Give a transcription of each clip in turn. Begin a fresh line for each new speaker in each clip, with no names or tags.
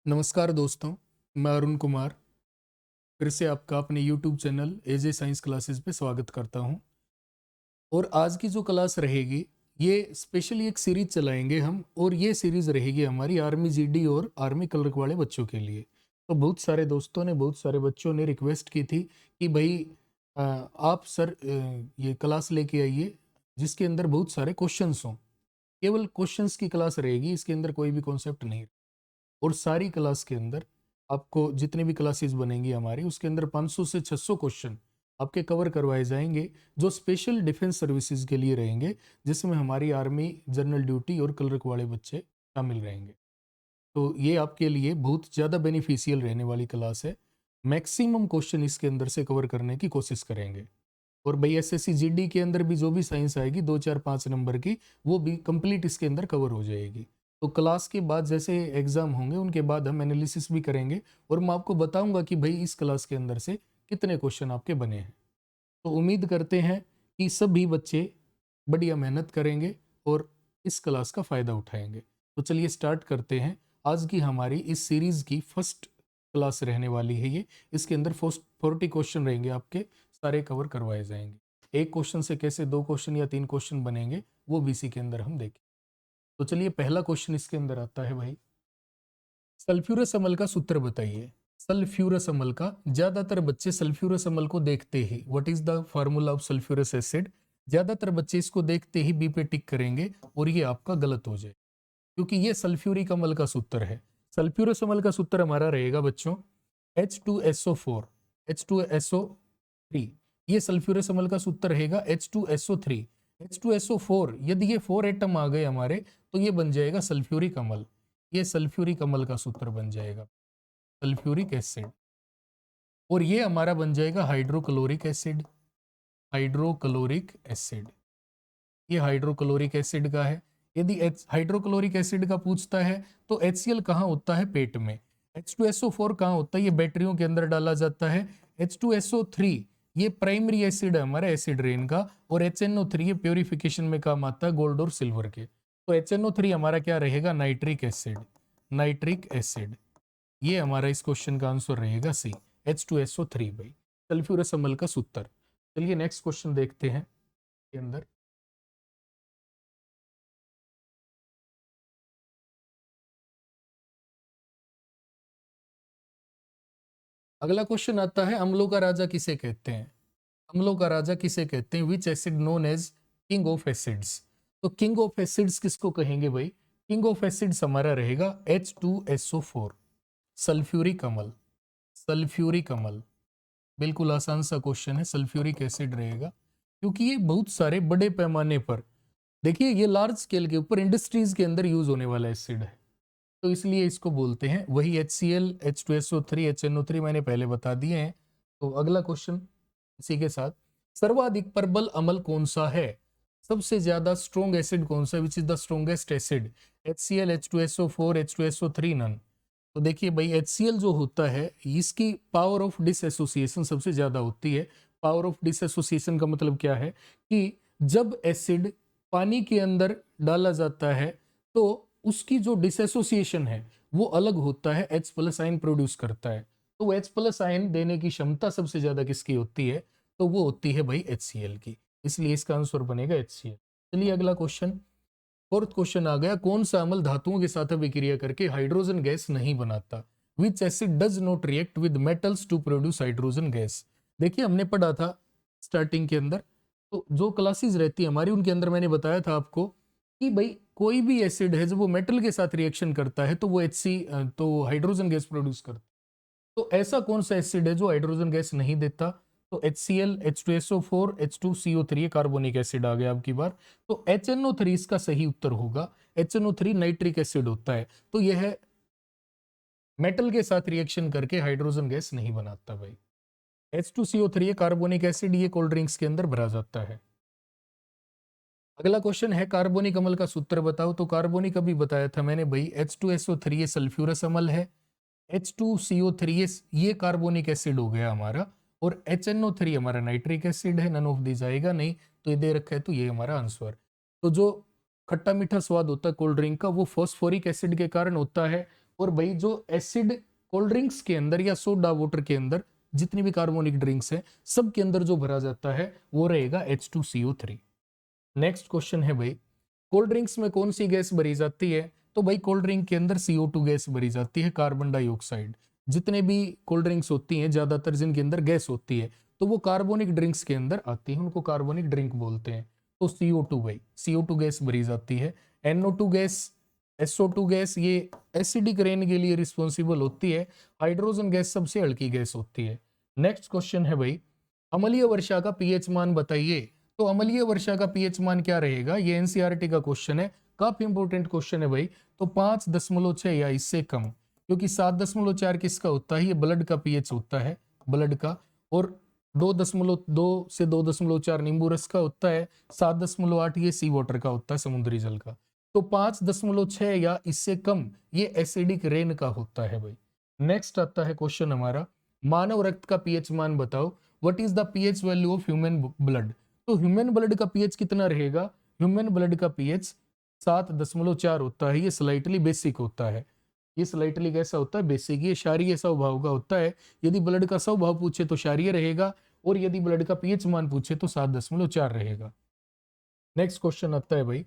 नमस्कार दोस्तों, मैं अरुण कुमार फिर से आपका अपने YouTube चैनल एजे साइंस क्लासेस पे स्वागत करता हूं। और आज की जो क्लास रहेगी, ये स्पेशली एक सीरीज चलाएंगे हम, और ये सीरीज रहेगी हमारी आर्मी जीडी और आर्मी क्लर्क वाले बच्चों के लिए। तो बहुत सारे दोस्तों ने, बहुत सारे बच्चों ने रिक्वेस्ट की थी कि भाई आप सर ये क्लास लेके आइए जिसके अंदर बहुत सारे क्वेश्चंस हों। केवल क्वेश्चंस की क्लास रहेगी, इसके अंदर कोई भी कॉन्सेप्ट नहीं। और सारी क्लास के अंदर आपको जितनी भी क्लासेस बनेंगी हमारी, उसके अंदर 500 से 600 क्वेश्चन आपके कवर करवाए जाएंगे, जो स्पेशल डिफेंस सर्विसेज के लिए रहेंगे, जिसमें हमारी आर्मी, जनरल ड्यूटी और क्लर्क वाले बच्चे शामिल रहेंगे। तो ये आपके लिए बहुत ज़्यादा बेनिफिशियल रहने वाली क्लास है। मैक्सिमम क्वेश्चन इसके अंदर से कवर करने की कोशिश करेंगे। और भाई एसएससी जीडी के अंदर भी जो भी साइंस आएगी 2 4 5 नंबर की, वो भी कंप्लीट इसके अंदर कवर हो जाएगी। तो क्लास के बाद जैसे एग्जाम होंगे, उनके बाद हम एनालिसिस भी करेंगे और मैं आपको बताऊंगा कि भाई इस क्लास के अंदर से कितने क्वेश्चन आपके बने हैं। तो उम्मीद करते हैं कि सभी बच्चे बढ़िया मेहनत करेंगे और इस क्लास का फ़ायदा उठाएंगे। तो चलिए स्टार्ट करते हैं। आज की हमारी इस सीरीज़ की फर्स्ट क्लास रहने वाली है ये। इसके अंदर 40 क्वेश्चन रहेंगे आपके, सारे कवर करवाए जाएंगे। एक क्वेश्चन से कैसे 2 क्वेश्चन या 3 क्वेश्चन बनेंगे, वो भी इसी के अंदर हम देखें। तो चलिए पहला क्वेश्चन इसके अंदर आता है भाई, सल्फ्यूरस अम्ल का सूत्र बताइए। सल्फ्यूरस अम्ल का, ज्यादातर बच्चे सल्फ्यूरस अम्ल को देखते ही, what is the formula of sulphurous acid, ज्यादातर बच्चे इसको देखते ही बी पे टिक करेंगे और ये आपका गलत हो जाए, क्योंकि ये सल्फ्यूरिक अम्ल का सूत्र है। सल्फ्यूरस अम्ल का सूत्र हमारा रहेगा बच्चों H2SO4 H2SO3। ये सल्फ्यूरस अम्ल का सूत्र रहेगा H2SO3 H2SO4। यदि ये 4 एटम आ गए हमारे, तो ये बन जाएगा सल्फ्यूरिक अम्ल। ये सल्फ्यूरिक अम्ल का सूत्र बन जाएगा, सल्फ्यूरिक एसिड। और ये हमारा बन जाएगा हाइड्रोक्लोरिक एसिड, हाइड्रोक्लोरिक एसिड। ये हाइड्रोक्लोरिक एसिड का है। यदि हाइड्रोक्लोरिक एसिड का पूछता है तो HCl कहाँ होता है? पेट में। H2SO4 कहाँ होता है? ये बैटरियों के अंदर डाला जाता है। H2SO3 ये प्राइमरी एसिड है हमारा एसिड रेन का, और HNO3 ये प्योरिफिकेशन में काम आता है गोल्ड और सिल्वर के। तो HNO3 हमारा क्या रहेगा? Nitric acid, nitric acid. ये हमारा इस क्वेश्चन का आंसर रहेगा सी, H2SO3 भाई, सल्फ्यूरस अम्ल का सूत्र। चलिए नेक्स्ट क्वेश्चन देखते हैं के अंदर। अगला क्वेश्चन आता है, अम्लों का राजा किसे कहते हैं? अम्लों का राजा किसे कहते हैं? Which acid known as king of acids. तो किंग ऑफ एसिड्स किसको कहेंगे भाई? किंग ऑफ एसिड्स हमारा रहेगा H2SO4, सल्फ्यूरिक अम्ल, सल्फ्यूरिक अम्ल। बिल्कुल आसान सा क्वेश्चन है, सल्फ्यूरिक एसिड रहेगा, क्योंकि ये बहुत सारे बड़े पैमाने पर, देखिए ये लार्ज स्केल के ऊपर इंडस्ट्रीज के अंदर यूज होने वाला एसिड है, तो इसलिए इसको बोलते हैं। वही HCl H2SO3 HNO3 मैंने पहले बता दिए हैं। तो अगला क्वेश्चन इसी के साथ, सर्वाधिक प्रबल अम्ल कौन सा है? सबसे ज्यादा स्ट्रॉन्ग एसिड कौन सा? Which is the strongest acid? HCl H2SO4 H2SO3 none. तो देखिए भाई HCl जो होता है, इसकी पावर ऑफ डिसएसोसिएशन सबसे ज्यादा होती है। पावर ऑफ डिसएसोसिएशन का मतलब क्या है कि जब एसिड पानी के अंदर डाला जाता है, तो उसकी जो डिसएसोसिएशन है वो अलग होता है, H प्लस आयन प्रोड्यूस करता है। तो H प्लस आयन देने की क्षमता सबसे ज्यादा किसकी होती है? तो वो होती है भाई HCl की, इसलिए इसका आंसर बनेगा HCl। चलिए अगला क्वेश्चन, फोर्थ क्वेश्चन आ गया, कौन सा अम्ल धातुओं के साथ अभिक्रिया करके हाइड्रोजन गैस नहीं बनाता? Which acid does not react with metals to produce hydrogen gas. देखिए हमने पढ़ा था स्टार्टिंग के अंदर, तो जो क्लासेस रहती है हमारी उनके अंदर मैंने बताया था आपको कि भाई कोई भी एसिड है जब वो मेटल के साथ रिएक्शन करता है तो वो तो हाइड्रोजन गैस प्रोड्यूस करता है। तो ऐसा कौन सा एसिड है जो हाइड्रोजन गैस नहीं देता? तो HCl H2SO4 H2CO3, ये कार्बोनिक एसिड आ गया आपकी बार। तो HNO3 इसका सही उत्तर होगा। HNO3 नाइट्रिक एसिड होता है, तो यह है मेटल के साथ रिएक्शन करके हाइड्रोजन गैस नहीं बनाता भाई। H2CO3 ये कार्बोनिक एसिड, ये कोल्ड ड्रिंक्स के अंदर भरा जाता है। अगला क्वेश्चन है, कार्बोनिक अम्ल का सूत्र बताओ। तो कार्बोनिक अभी बताया था मैंने भाई, H2SO3 ये सल्फ्यूरस अम्ल है, H2CO3 ये कार्बोनिक एसिड हो गया हमारा, और HNO3 हमारा नाइट्रिक एसिड है। नन ऑफ दिस आएगा नहीं, तो ये दे रखा है, तो ये हमारा आंसर। तो जो खट्टा मीठा स्वाद होता है कोल्ड ड्रिंक का, वो फॉस्फोरिक एसिड के कारण होता है, और भाई जो एसिड कोल्ड ड्रिंक्स के अंदर या सोडा वाटर के अंदर जितनी भी कार्बोनिक ड्रिंक्स हैं सब के अंदर जो भरा जाता है वो रहेगा H2CO3। नेक्स्ट क्वेश्चन है भाई, कोल्ड ड्रिंक्स में कौन सी गैस भरी जाती है? तो भाई कोल्ड ड्रिंक के अंदर CO2 गैस भरी जाती है, कार्बन डाइऑक्साइड। जितने भी कोल्ड ड्रिंक्स होती हैं ज्यादातर जिनके अंदर गैस होती है तो वो कार्बोनिक ड्रिंक्स के अंदर आती है, उनको कार्बोनिक ड्रिंक बोलते हैं। तो CO2 भाई, CO2 गैस भरी जाती है। NO2 गैस, SO2 गैस ये एसिडिक रेन के लिए रिस्पॉन्सिबल होती है। हाइड्रोजन गैस सबसे हल्की गैस होती है। नेक्स्ट क्वेश्चन है भाई, अम्लीय वर्षा का पीएच मान बताइए। तो अम्लीय वर्षा का पीएच मान क्या रहेगा? ये एनसीईआरटी का क्वेश्चन है, काफी इंपॉर्टेंट क्वेश्चन है भाई। तो 5.6 या इससे कम, क्योंकि 7.4 किसका होता है? ये ब्लड का पीएच होता है, ब्लड का। और 2.2 से 2.4 नींबू रस का होता है, 7.8 ये सी वाटर का होता है, समुद्री जल का। तो 5.6 या इससे कम ये एसिडिक रेन का होता है भाई। नेक्स्ट आता है क्वेश्चन हमारा, मानव रक्त का पीएच मान बताओ। What is the pH value of human blood? तो ह्यूमन ब्लड का पीएच कितना रहेगा? ह्यूमन ब्लड का पीएच 7.4 होता है। ये स्लाइटली बेसिक होता है, ये स्लाइटली कैसा होता है? बेसिक। ये क्षारीय स्वभाव का होता है। यदि ब्लड का स्वभाव पूछे तो क्षारीय रहेगा, और यदि ब्लड का पीएच मान पूछे तो 7.4 रहेगा। नेक्स्ट क्वेश्चन आता है भाई,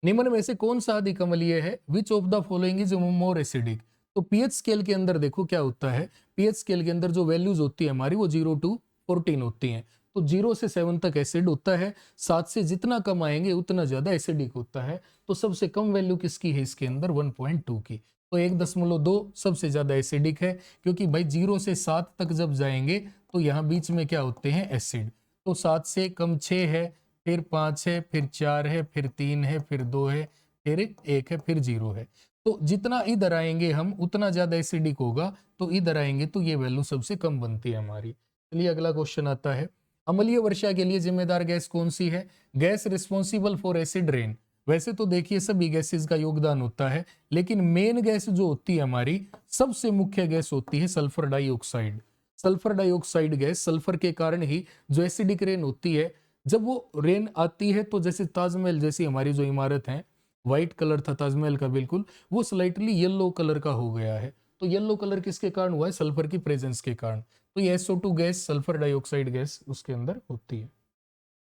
निम्न में से कौन सा अधिक अम्लीय है? Which of the following is more acidic? तो पीएच स्केल के अंदर देखो क्या होता है, पीएच स्केल के अंदर जो वैल्यूज होती है हमारी वो 0 to 14 होती हैं। तो 0 से 7 तक एसिड होता है, 7 से जितना कम आएंगे उतना ज्यादा एसिडिक होता है। तो सबसे कम वैल्यू किसकी है इसके अंदर? 1.2 की। तो 1.2 सबसे ज्यादा एसिडिक है, क्योंकि भाई 0 से 7 तक जब जाएंगे तो यहाँ बीच में क्या होते हैं? एसिड। तो 7 से कम 6 है, फिर 5 है, फिर 4 है, फिर 3 है, फिर 2 है, फिर 1 है, फिर 0 है। तो जितना इधर आएंगे हम उतना ज्यादा एसिडिक होगा, तो इधर आएंगे तो ये वैल्यू सबसे कम बनती है हमारी। चलिए अगला क्वेश्चन आता है, अम्लीय वर्षा के लिए जिम्मेदार गैस कौन सी है? Gas responsible for acid rain. वैसे तो देखिए सभी गैसेस का योगदान होता है, लेकिन मेन गैस जो होती है हमारी, सबसे मुख्य गैस होती है sulphur dioxide. Sulphur dioxide gas, sulphur के कारण ही जो एसिडिक रेन होती है, जब वो रेन आती है तो जैसे ताजमहल जैसी हमारी जो इमारत है, व्हाइट कलर था ताजमहल का बिल्कुल, वो स्लाइटली येलो कलर का हो गया है। तो येलो कलर किसके कारण हुआ है? सल्फर की प्रेजेंस के कारण। तो ये SO2 gas, sulphur dioxide gas उसके अंदर होती है।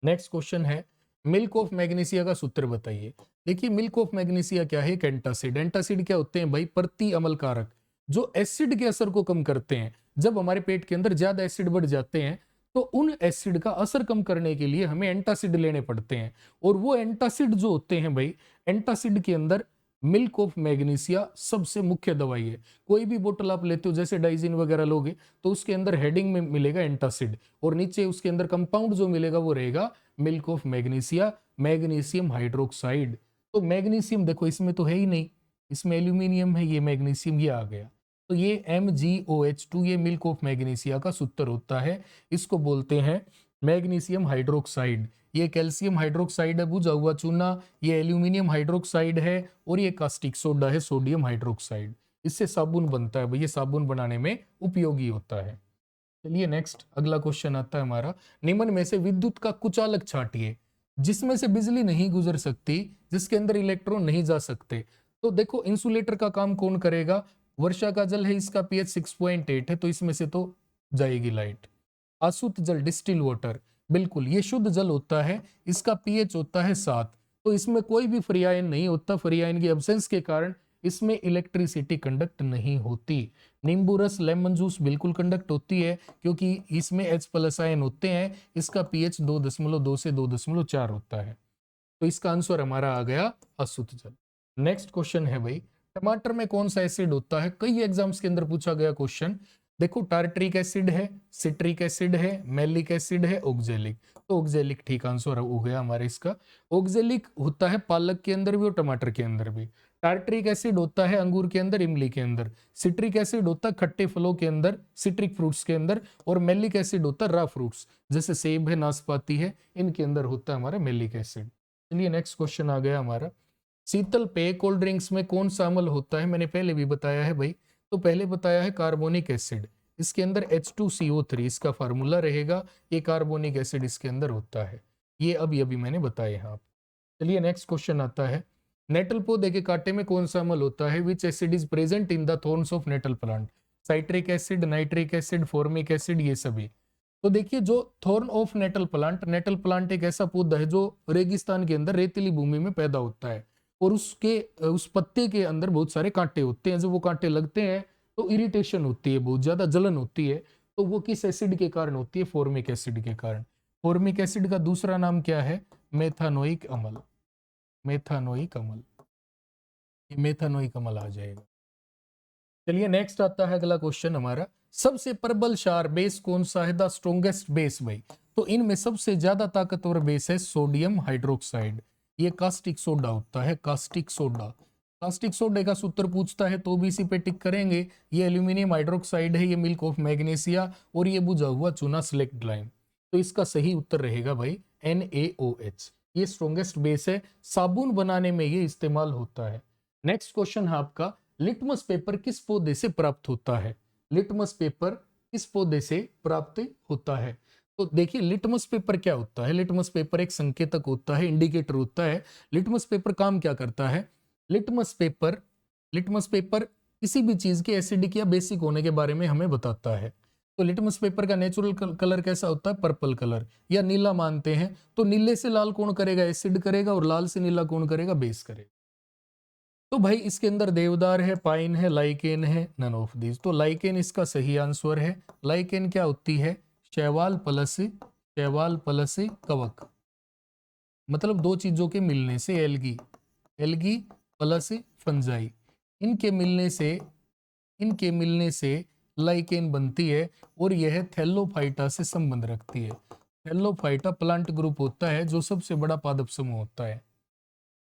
नेक्स्ट क्वेश्चन है, मिल्क ऑफ मैग्नीशिया का सूत्र बताइए। देखिए मिल्क ऑफ मैग्नीशिया क्या है? एक एंटासिड। एंटासिड क्या होते हैं भाई? प्रति अम्ल कारक, जो एसिड के असर को कम करते हैं। जब हमारे पेट के अंदर ज्यादा एसिड बढ़ जाते हैं तो उन एसिड का असर कम करने के लिए हमें एंटासिड लेने पड़ते हैं। और वो एंटासिड जो होते हैं भाई, एंटासिड के अंदर मिल्क ऑफ मैग्नीशिया सबसे मुख्य दवाई है। कोई भी बोतल आप लेते हो, जैसे डाइजिन वगैरह लोगे, तो उसके अंदर हेडिंग में मिलेगा एंटासिड, और नीचे उसके अंदर कंपाउंड जो मिलेगा वो रहेगा milk of magnesia, magnesium hydroxide. तो मैग्नीशियम देखो इसमें तो है ही नहीं, इसमें एल्यूमिनियम है, ये मैग्नीशियम ये आ गया। तो ये MgOH2 ये मिल्क ऑफ मैग्नीशिया का सूत्र होता है। इसको बोलते हैं मैग्नीशियम हाइड्रोक्साइड। ये कैल्शियम हाइड्रोक्साइड है, बुझा हुआ चूना, ये एल्यूमिनियम हाइड्रोक्साइड है, और ये कास्टिक सोडा है, सोडियम हाइड्रोक्साइड। इससे साबुन बनता है भाई, ये साबुन बनाने में उपयोगी होता है। चलिए नेक्स्ट अगला क्वेश्चन आता है हमारा, निम्न में से विद्युत का कुचालक छांटिए जिसमें से बिजली नहीं गुजर सकती, जिसके अंदर इलेक्ट्रॉन नहीं जा सकते। तो देखो इंसुलेटर का काम कौन करेगा? वर्षा का जल है, इसका पीएच 6.8 है, तो इसमें से तो जाएगी लाइट। अशुद्ध जल, डिस्टिल वाटर, बिल्कुल ये शुद्ध जल होता है, इसका पीएच होता है 7, तो इसमें कोई भी फ्री आयन नहीं होता। फ्री आयन की एब्सेंस के कारण इसमें इलेक्ट्रिसिटी कंडक्ट नहीं होती। नींबू रस, लेमन जूस बिल्कुल कंडक्ट होती है, क्योंकि इसमें H+ आयन होते हैं। इसका पीएच 2.2 से 2.4 होता है। तो इसका आंसर हमारा आ गया अशुद्ध जल। नेक्स्ट क्वेश्चन है भाई, टमाटर में कौन सा एसिड होता है? कई एग्जाम्स के अंदर पूछा गया क्वेश्चन। देखो टार्ट्रिक एसिड है, सिट्रिक एसिड है, मैलिक एसिड है, ऑक्जेलिक। तो ऑक्जेलिक ठीक आंसर हो गया हमारे इसका। ऑक्जेलिक होता है पालक के अंदर भी और टमाटर के अंदर भी। टार्ट्रिक एसिड होता है अंगूर के अंदर, इमली के अंदर। सिट्रिक एसिड होता है खट्टे फलों के अंदर, सिट्रिक फ्रूट्स के अंदर। और मैलिक एसिड होता है रॉ फ्रूट्स, जैसे सेब है, नाशपाती है, इनके अंदर होता है हमारा मैलिक एसिड। चलिए नेक्स्ट क्वेश्चन आ गया हमारा, शीतल पेय कोल्ड ड्रिंक्स में कौन सा अम्ल होता है? मैंने पहले भी बताया है भाई। तो पहले बताया है कार्बोनिक एसिड, इसके अंदर H2CO3 इसका फार्मूला रहेगा। ये कार्बोनिक एसिड इसके अंदर होता है, ये अभी अभी मैंने बताया है आप। चलिए नेक्स्ट क्वेश्चन आता है, नेटल पौधे के कांटे में कौन सा अम्ल होता है? Which acid is present in the thorns of nettle plant? Citric acid, nitric acid, formic acid, ये सभी। तो देखिए जो थॉर्न ऑफ नेटल प्लांट एक ऐसा पौधा है जो रेगिस्तान के अंदर रेतीली भूमि में पैदा होता है और उसके उस पत्ते के अंदर बहुत सारे कांटे होते हैं। जब वो कांटे लगते हैं तो इरिटेशन होती है, बहुत ज्यादा जलन होती है। तो वो किस एसिड के कारण होती है? फॉर्मिक एसिड के कारण। फॉर्मिक एसिड का दूसरा नाम क्या है? मेथानोइक अम्ल। मेथानोइक अम्ल, ये मेथानोइक अम्ल आ जाएगा। चलिए नेक्स्ट आता है अगला क्वेश्चन हमारा, सबसे प्रबल क्षार बेस कौन सा है? द स्ट्रोंगेस्ट बेस भाई। तो इनमें सबसे ज्यादा ताकतवर बेस है सोडियम हाइड्रोक्साइड। ये कास्टिक सोडा होता है, कास्टिक सोडा। कास्टिक सोडे का सूत्र पूछता है तो भी इसी पे टिक करेंगे। ये एल्यूमिनियम हाइड्रोक्साइड है, ये मिल्क ऑफ मैग्नीशिया, और ये बुझा हुआ चूना सिलेक्ट लाइम। तो इसका सही उत्तर रहेगा भाई NaOH। ये स्ट्रोंगेस्ट बेस है, साबुन बनाने में ये इस्तेमाल होता है। नेक्स्ट क्वेश्चन है आपका, लिटमस पेपर किस पौधे से प्राप्त होता है? लिटमस पेपर किस पौधे से प्राप्त होता है? तो देखिए लिटमस पेपर क्या होता है? लिटमस पेपर एक संकेतक होता है, इंडिकेटर होता है। लिटमस पेपर काम क्या करता है? लिटमस पेपर किसी भी चीज के एसिडिक या बेसिक होने के बारे में हमें बताता है। तो लिटमस पेपर का नेचुरल कलर कैसा होता है? पर्पल कलर या नीला मानते हैं। तो नीले से लाल कौन करेगा? एसिड करेगा, और लाल से नीला कौन करेगा? बेस करेगा। तो भाई इसके अंदर देवदार है, पाइन है, लाइकेन है, नन ऑफ दीज। तो लाइकेन इसका सही आंसर है। लाइकेन क्या होती है? शैवाल प्लस कवक, मतलब दो चीजों के मिलने से, एल्गी एल्गी प्लस फंजाई, इनके मिलने से इनके मिलने से लाइकेन बनती है, और यह थैलोफाइटा से संबंध रखती है। थैलोफाइटा प्लांट ग्रुप होता है जो सबसे बड़ा पादप समूह होता है।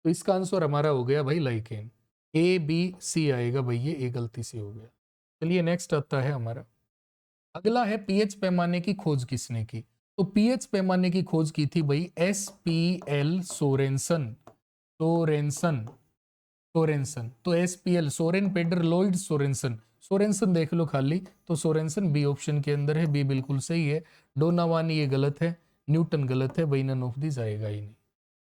तो इसका आंसर हमारा हो गया भाई लाइकेन। ABC आएगा भाई, ये ए गलती से हो गया। चलिए नेक्स्ट आता है हमारा, अगला है पीएच पैमाने की खोज किसने की? तो पीएच पैमाने की खोज की थी भाई SPL सोरेनसन। सोरेनसन सोरेनसन तो SPL, Soren Peder Lloyd Sorensen. Sorensen देख लो खाली, तो सोरेनसन बी ऑप्शन के अंदर है, बी बिल्कुल सही है। डोनावानी ये गलत है, न्यूटन गलत है भाई, नन ऑफ दिस आएगा ही नहीं।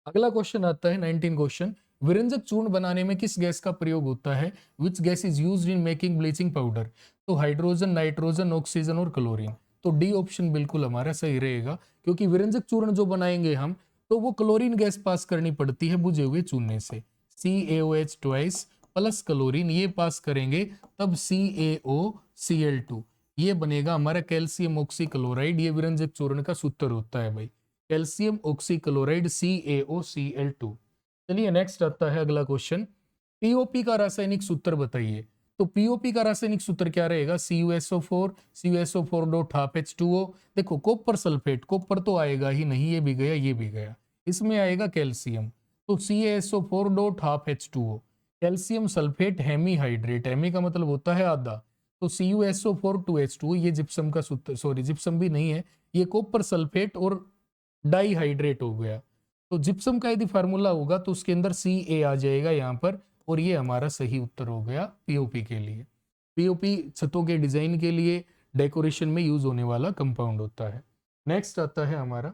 अगला क्वेश्चन आता है 19 क्वेश्चन, विरंजक चूर्ण बनाने में किस गैस का प्रयोग होता है? Which gas is used in making bleaching powder? तो हाइड्रोजन, नाइट्रोजन, ऑक्सीजन और क्लोरीन। तो डी ऑप्शन बिल्कुल हमारा सही रहेगा, क्योंकि विरंजक चूर्ण जो बनाएंगे हम, तो वो क्लोरीन गैस पास करनी पड़ती है बुझे हुए चूने से। CaOH ट्वाइस प्लस क्लोरीन ये पास करेंगे, तब CaOCl2 ये बनेगा हमारा कैल्शियम ऑक्सीक्लोराइड। ये विरंजक चूर्ण का सूत्र होता है भाई, कैल्शियम ऑक्सीक्लोराइड CaOCl2। चलिए नेक्स्ट आता है अगला क्वेश्चन, पीओपी का रासायनिक सूत्र बताइए। तो पीओपी का रासायनिक सूत्र क्या रहेगा? CuSO4 dot half H2O। देखो कॉपर सल्फेट, कॉपर तो आएगा ही नहीं, ये भी गया ये भी गया, इसमें आएगा कैल्शियम। तो CaSO4 dot half H2O, calcium sulphate hemihydrate, hemi का मतलब होता है आधा। तो CuSO4 2H2O, ये जिप्सम का सूत्र, सॉरी जिप्सम भी नहीं है, ये कॉपर सल्फेट और डाईहाइड्रेट हो गया। तो जिप्सम का यदि फार्मूला होगा तो उसके अंदर Ca आ जाएगा यहाँ पर, और ये हमारा सही उत्तर हो गया पीओपी के लिए। पीओपी छतों के डिजाइन के लिए, डेकोरेशन में यूज होने वाला कंपाउंड होता है। नेक्स्ट आता है हमारा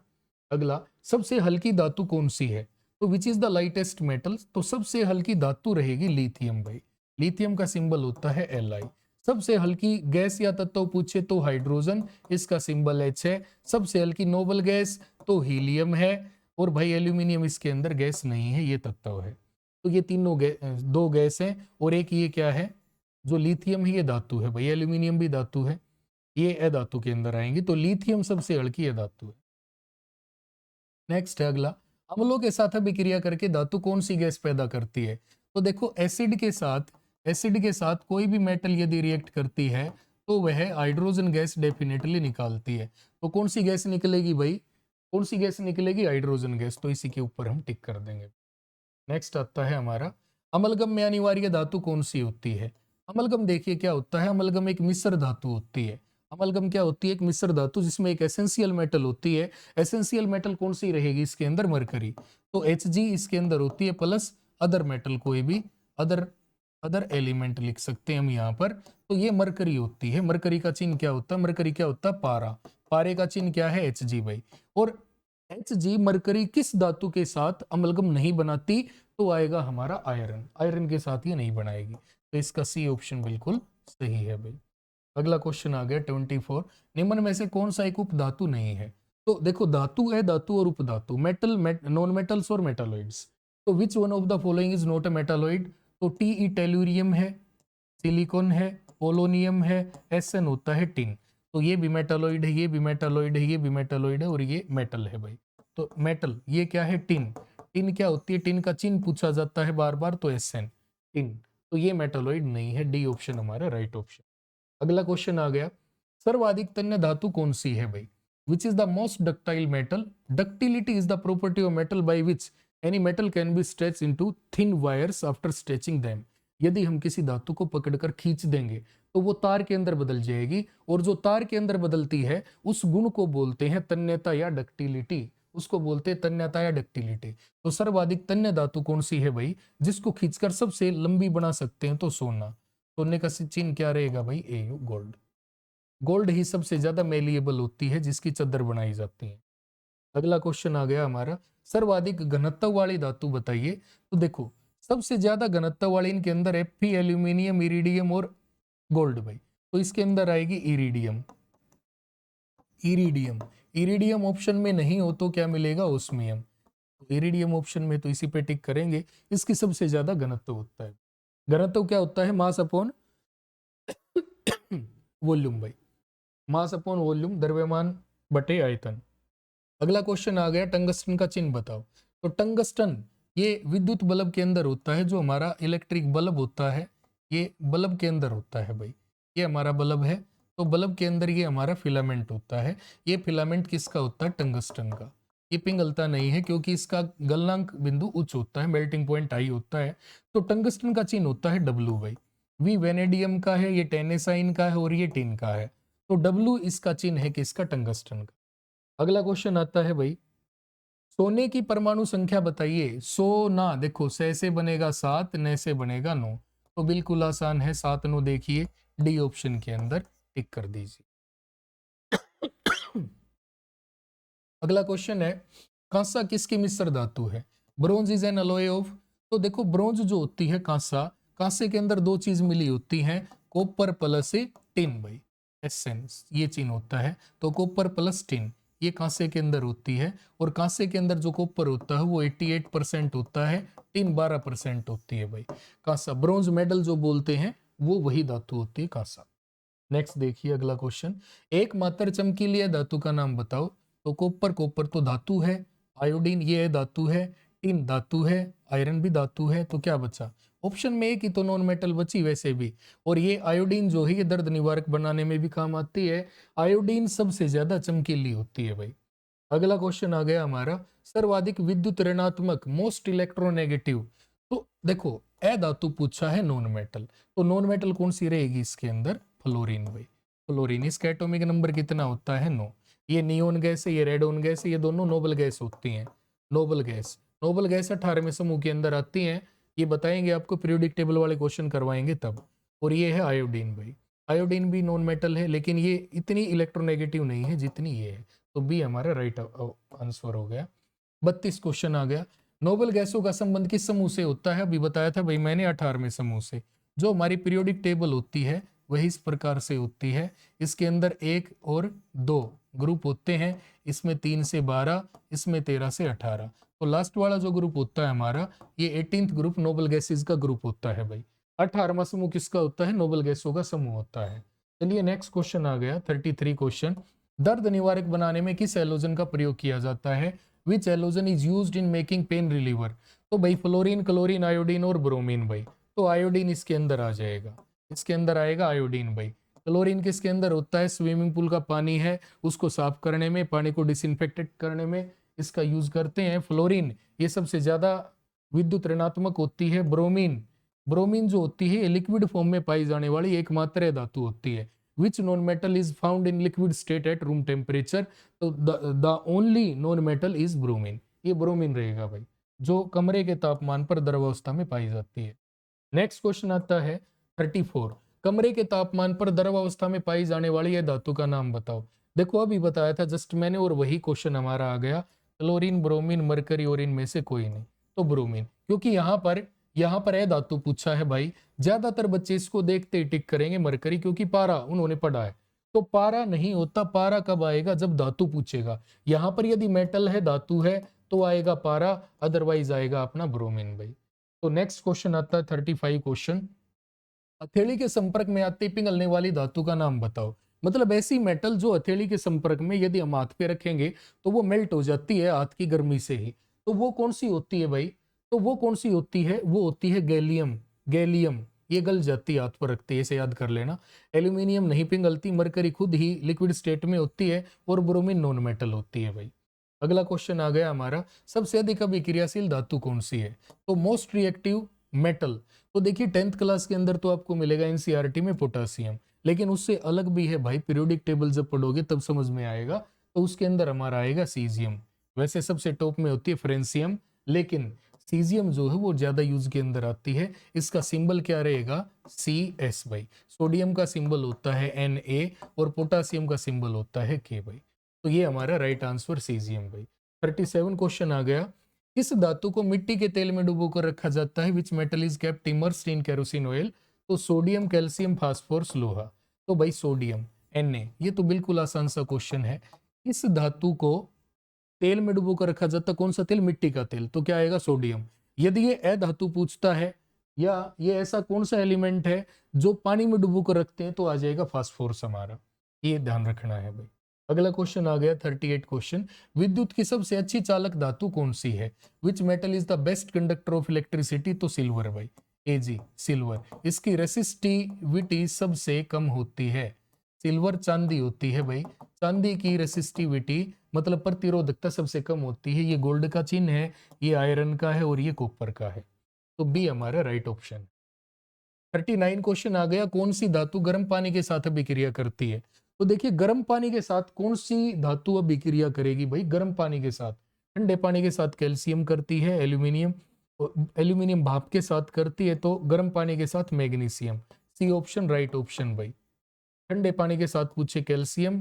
अगला, सबसे हल्की धातु कौन सी है? तो विच इज द लाइटेस्ट मेटल? तो सबसे हल्की धातु रहेगी लिथियम भाई। लिथियम का सिंबल होता है Li। सबसे हल्की गैस या तत्व पूछे तो हाइड्रोजन, इसका सिंबल H है। सबसे हल्की नोबल गैस तो हीलियम है, और भाई एल्यूमिनियम इसके अंदर गैस नहीं है, ये तत्व है। तो ये तीनों दो गैस हैं, और एक ये क्या है? जो लिथियम है ये धातु है भाई, एल्यूमिनियम भी धातु है, ये अधातु के अंदर आएंगे। तो लिथियम सबसे हल्की अधातु है। नेक्स्ट है अगला, अम्लों के साथ अभिक्रिया करके धातु कौन सी गैस पैदा करती है? तो देखो एसिड के साथ कोई भी मेटल यदि रिएक्ट करती है तो वह हाइड्रोजन गैस डेफिनेटली निकालती है। तो कौन सी गैस निकलेगी भाई? कौन सी गैस निकलेगी? Hydrogen gas. तो इसी के ऊपर हम टिक कर देंगे। नेक्स्ट आता है हमारा, अमलगम में अनिवार्य धातु कौन सी होती है? अमलगम देखिए क्या होता है, अमलगम एक मिश्र धातु होती है। अमलगम क्या होती है? एक मिश्र धातु जिसमें एक एसेंशियल मेटल होती है। एसेंशियल मेटल कौन सी रहेगी इसके अंदर? मरकरी। तो Hg इसके अंदर होती है, प्लस अदर मेटल, कोई भी अदर अदर एलिमेंट लिख सकते हैं हम यहाँ पर। तो ये मरकरी होती है। मरकरी का चिन्ह क्या होता है? मरकरी क्या होता है? पारा। पारे का चिन्ह क्या है? Hg भाई। और Hg मरकरी किस धातु के साथ अमलगम नहीं बनाती, तो आएगा हमारा आयरन, आयरन के साथ ये नहीं बनाएगी, तो इसका सी ऑप्शन बिल्कुल सही है भाई। अगला क्वेश्चन आ गया 24, निम्न में से कौन सा एक उपधातु नहीं है। तो देखो धातु है, धातु और उपधातु, मेटल, नॉन मेटल्स और मेटालॉइड्स। तो which one of the following is not a metalloid, तो टी टेल्यूरियम है, सिलिकॉन है, पोलोनियम है, एसएन होता है टिन। तो ये भी मेटालॉइड है, ये भी मेटालॉइड है, ये भी मेटालॉइड है और ये मेटल है भाई। तो मेटल ये क्या है, टिन। टिन क्या होती है, टिन का चिन्ह पूछा जाता है बार बार, तो एसएन टिन। तो ये मेटालॉइड नहीं है, डी ऑप्शन हमारा राइट ऑप्शन। अगला क्वेश्चन आ गया, सर्वाधिक तन्य धातु कौन सी है भाई। विच is the most ductile metal, ductility is the property of metal by which any metal can be stretch into thin wires after stretching them. यदि हम किसी धातु को पकड़कर खींच देंगे तो वो तार के अंदर बदल जाएगी, और जो तार के अंदर बदलती है उस गुण को बोलते हैं तन्यता या डक्टिलिटी, उसको बोलते हैं तन्यता या डक्टिलिटी। तो सर्वाधिक तन्य धातु कौन सी है भाई, जिसको खींचकर सबसे लंबी बना सकते हैं, तो सोना। सोने का चिन्ह क्या रहेगा भाई, ए, गोल्ड। गोल्ड ही सबसे ज्यादा मेलिएबल होती है, जिसकी चद्दर बनाई जाती है। अगला क्वेश्चन आ गया हमारा, सर्वाधिक घनत्व वाली धातु बताइए। तो देखो सबसे ज्यादा घनत्व वाली इनके अंदर है Fe, एल्यूमिनियम, इरिडियम और गोल्ड भाई। तो इसके अंदर आएगी इरिडियम। इरिडियम, इरिडियम ऑप्शन में नहीं हो तो क्या मिलेगा, ओस्मियम। तो इरिडियम ऑप्शन में, तो इसी पे टिक करेंगे। इसकी सबसे ज्यादा घनत्व होता है। घनत्व क्या होता है, मास अपॉन वॉल्यूम भाई, मास अपॉन वॉल्यूम, द्रव्यमान बटे आयतन। अगला क्वेश्चन आ गया, टंगस्टन का चिन्ह बताओ। तो टंगस्टन ये विद्युत बल्ब के अंदर होता है, जो हमारा इलेक्ट्रिक बल्ब होता है ये बल्ब के अंदर होता है भाई। ये हमारा बल्ब है, तो बल्ब के अंदर ये हमारा फिलामेंट होता है। ये फिलामेंट किसका होता है, टंगस्टन का। ये पिघलता नहीं है क्योंकि इसका गलनांक बिंदु उच्च होता है, मेल्टिंग पॉइंट हाई होता है। तो टंगस्टन का चिन्ह होता है डब्लू भाई। वी वेनेडियम का है, ये टेनेसाइन का है और ये टिन का है। तो डब्लू इसका चिन्ह है किसका, टंगस्टन का। अगला क्वेश्चन आता है भाई, सोने की परमाणु संख्या बताइए। सोना, देखो से बनेगा 7, न से बनेगा 9, तो बिल्कुल आसान है, 7 9 देखिए, डी ऑप्शन के अंदर टिक कर दीजिए। अगला क्वेश्चन है, कांसा किसकी मिश्र धातु है। Bronze is an alloy of. तो देखो ब्रोंज जो होती है कांसा, कांसे के अंदर दो चीज मिली होती है, कॉपर प्लस टिन भाई, एसेंस ये चिन्ह होता है। तो कॉपर प्लस टिन ये कांसे के अंदर होती है, और कांसे के अंदर जो कॉपर होता है वो 88% होता है, टिन 12% होती है भाई। कांसा, ब्रोंज मेडल जो बोलते हैं वो वही धातु होती है कांसा। नेक्स्ट देखिए अगला क्वेश्चन, एकमात्र चमकीली धातु का नाम बताओ। तो कॉपर, कॉपर तो धातु है, आयोडीन ये धातु है, टिन धातु है, आयरन भी धातु है, तो क्या बचा, ऑप्शन में एक ही तो नॉन मेटल बची वैसे भी। और ये आयोडीन जो है ये दर्द निवारक बनाने में भी काम आती है, आयोडीन सबसे ज्यादा चमकीली होती है भाई। अगला क्वेश्चन आ गया हमारा, सर्वाधिक विद्युत ऋणात्मक, मोस्ट इलेक्ट्रोनेगेटिव। तो देखो ए धातु पूछा है नॉन मेटल, तो नॉन मेटल कौन सी रहेगी इसके अंदर, फ्लोरीन भाई। फ्लोरीन, इसका एटॉमिक नंबर कितना होता है, 9। ये नियोन गैस है, ये रेडोन गैस है, ये दोनों नोबल गैस होती हैं। नोबल गैस, नोबल गैस 18वें समूह के अंदर आती हैं, ये बताएंगे आपको, पीरियोडिक टेबल वाले क्वेश्चन करवाएंगे तब। और ये है आयोडीन भाई, आयोडीन भी नॉन मेटल है, लेकिन ये इतनी इलेक्ट्रोनेगेटिव नहीं है जितनी ये है। तो बी हमारा राइट आंसर हो गया। 32 क्वेश्चन आ गया, नोबल गैसों का संबंध किस समूह से होता है, अभी बताया था भाई मैंने, 18वें समूह से। जो हमारी पीरियोडिक टेबल होती है वही इस प्रकार से होती है, इसके अंदर 1 और 2 ग्रुप होते हैं, इसमें 3 से 12, इसमें 13 से 18। तो लास्ट वाला जो ग्रुप होता है हमारा, ये 18th ग्रुप नोबल गैसेज का ग्रुप होता है भाई। 18वां समूह किसका होता है, नोबल गैसों का समूह होता है। चलिए नेक्स्ट क्वेश्चन आ गया 33 क्वेश्चन, दर्द निवारक बनाने में किस एलोजन का प्रयोग किया जाता है, which halogen is used in making pain reliever. तो भाई फ्लोरीन, क्लोरीन, आयोडीन और ब्रोमीन भाई। तो आयोडीन इसके अंदर आ जाएगा, इसके अंदर आएगा आयोडीन भाई। क्लोरीन किसके अंदर होता है, स्विमिंग पूल का पानी है उसको साफ करने में, पानी को डिसइंफेक्टेड करने में इसका यूज करते हैं। फ्लोरीन ये सबसे ज्यादा विद्युत ऋणात्मक होती है। ब्रोमीन, ब्रोमीन जो होती है लिक्विड फॉर्म में पाई जाने वाली एकमात्र धातु होती है। Which non metal is found in liquid state at room temperature. तो the only non metal is bromine, ये ब्रोमीन रहेगा भाई, जो कमरे के तापमान पर द्रवावस्था में पाई जाती है। नेक्स्ट क्वेश्चन आता है 34, कमरे के तापमान पर द्रवावस्था में पाई जाने वाली यह धातु का नाम बताओ। देखो अभी बताया था जस्ट मैंने, और वही क्वेश्चन हमारा आ गया क्लोरीन, ब्रोमीन, मरकरी और इनमें से कोई नहीं, तो ब्रोमीन, क्योंकि यहाँ पर ए धातु पूछा है भाई, ज्यादातर बच्चे इसको देखते ही टिक करेंगे मरकरी, क्योंकि पारा उन्होंने पढ़ा है। तो पारा नहीं होता, पारा कब आएगा जब धातु पूछेगा। यहाँ पर यदि मेटल है, धातु है, तो आएगा पारा, अदरवाइज आएगा अपना ब्रोमीन भाई। तो नेक्स्ट क्वेश्चन आता है 35 क्वेश्चन, हथेली के संपर्क में आते ही पिघलने वाली धातु का नाम बताओ। मतलब ऐसी मेटल जो हथेली के संपर्क में यदि हम हाथ पे रखेंगे तो वो मेल्ट हो जाती है हाथ की गर्मी से ही। तो वो कौन सी होती है भाई? तो वो कौन सी होती है? वो होती है गैलियम। गैलियम ये गल जाती है हाथ पर रखते हैं, इसे याद कर लेना। एल्यूमिनियम नहीं पिघलती, मरकरी खुद ही लिक्विड स्टेट में होती है, और ब्रोमीन नॉन मेटल होती है भाई। अगला क्वेश्चन आ गया हमारा, सबसे अधिक अभिक्रियाशील धातु कौन सी है? तो मोस्ट रिएक्टिव मेटल, तो देखिए 10th क्लास के अंदर तो आपको मिलेगा एनसीईआरटी में पोटासियम, लेकिन उससे अलग भी है भाई, पीरियोडिक टेबल जब पढ़ोगे तब समझ में आएगा। तो उसके अंदर हमारा आएगा सीजियम। वैसे सबसे टॉप में होती है फ्रेंसियम, लेकिन सीजियम जो है वो ज्यादा यूज के अंदर आती है। इसका सिंबल क्या रहेगा? CS भाई। सोडियम का सिंबल होता है Na, और पोटासियम का सिंबल होता है K भाई। तो ये हमारा राइट आंसर सीजियम भाई। 37 क्वेश्चन आ गया, इस धातु को मिट्टी के तेल में डुबो कर रखा जाता है, which metal is kept immersed in kerosene oil? तो सोडियम, कैल्शियम, फास्फोरस, लोहा। तो भाई सोडियम, Na। ये तो बिल्कुल आसान सा क्वेश्चन है। इस धातु को तेल में डुबो कर रखा जाता, कौन सा तेल? मिट्टी का तेल, तो क्या आएगा? सोडियम। यदि ये अधातु पूछता है, या ये ऐसा कौन सा एलिमेंट है जो पानी में डुबो कर रखते हैं, तो आ जाएगा फास्फोरस हमारा। ये ध्यान रखना है भाई। अगला क्वेश्चन आ गया 38 क्वेश्चन, विद्युत की सबसे अच्छी चालक धातु कौन सी है? Which metal is the best conductor of electricity? तो सिल्वर भाई। AG silver. इसकी रेसिस्टिविटी सबसे कम होती है। सिल्वर चांदी होती है भाई। चांदी की रेसिस्टिविटी मतलब प्रतिरोधकता सबसे कम होती है। ये गोल्ड का चिन्ह है, ये आयरन का है, और ये कॉपर का है। तो बी हमारा राइट ऑप्शन। 39 क्वेश्चन आ गया, कौन सी धातु गर्म पानी के साथ अभिक्रिया करती है? तो देखिए गर्म पानी के साथ कौन सी धातु अभिक्रिया करेगी भाई? गर्म पानी के साथ, ठंडे पानी के साथ कैल्शियम करती है, एल्यूमिनियम। एल्यूमिनियम भाप के साथ करती है, तो गर्म पानी के साथ magnesium. C option right option भाई। ठंडे पानी के साथ पूछे कैल्शियम,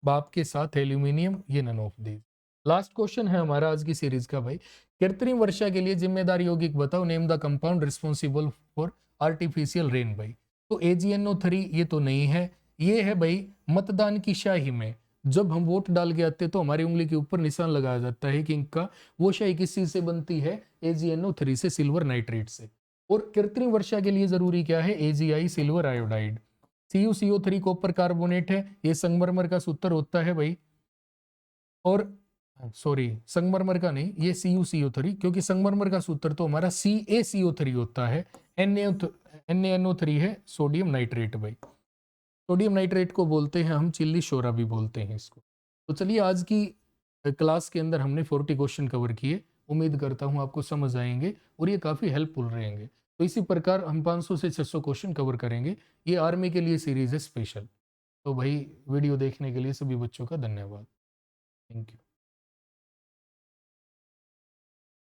भाप के साथ एल्यूमिनियम, ये none of these. Last question है हमारा आज की सीरीज का भाई, कृत्रिम वर्षा के लिए जिम्मेदार यौगिक बताओ, name the compound responsible for artificial rain भाई। तो AgNO3 ये तो नहीं है, ये है भाई मतदान की स्याही में जब हम वोट डाल के आते तो हमारी उंगली के ऊपर निशान लगाया जाता है कि इनका, वो स्याही किस चीज से बनती है? AgNO3 से, सिल्वर नाइट्रेट से। और कृत्रिम वर्षा के लिए जरूरी क्या है? AgI silver iodide. CuCO3 copper carbonate है, ये संगमरमर का सूत्र होता है भाई। और सॉरी, संगमरमर का नहीं, ये CuCO3, क्योंकि संगमरमर का सूत्र तो हमारा CaCO3 होता है। NaNO3 है सोडियम नाइट्रेट भाई। सोडियम नाइट्रेट को बोलते हैं हम चिल्ली शोरा भी बोलते हैं इसको। तो चलिए आज की क्लास के अंदर हमने 40 क्वेश्चन कवर किए। उम्मीद करता हूँ आपको समझ आएंगे और ये काफ़ी हेल्पफुल रहेंगे। तो इसी प्रकार हम 500 से 600 क्वेश्चन कवर करेंगे। ये आर्मी के लिए सीरीज है स्पेशल। तो भाई वीडियो देखने के लिए सभी बच्चों का धन्यवाद। Thank you.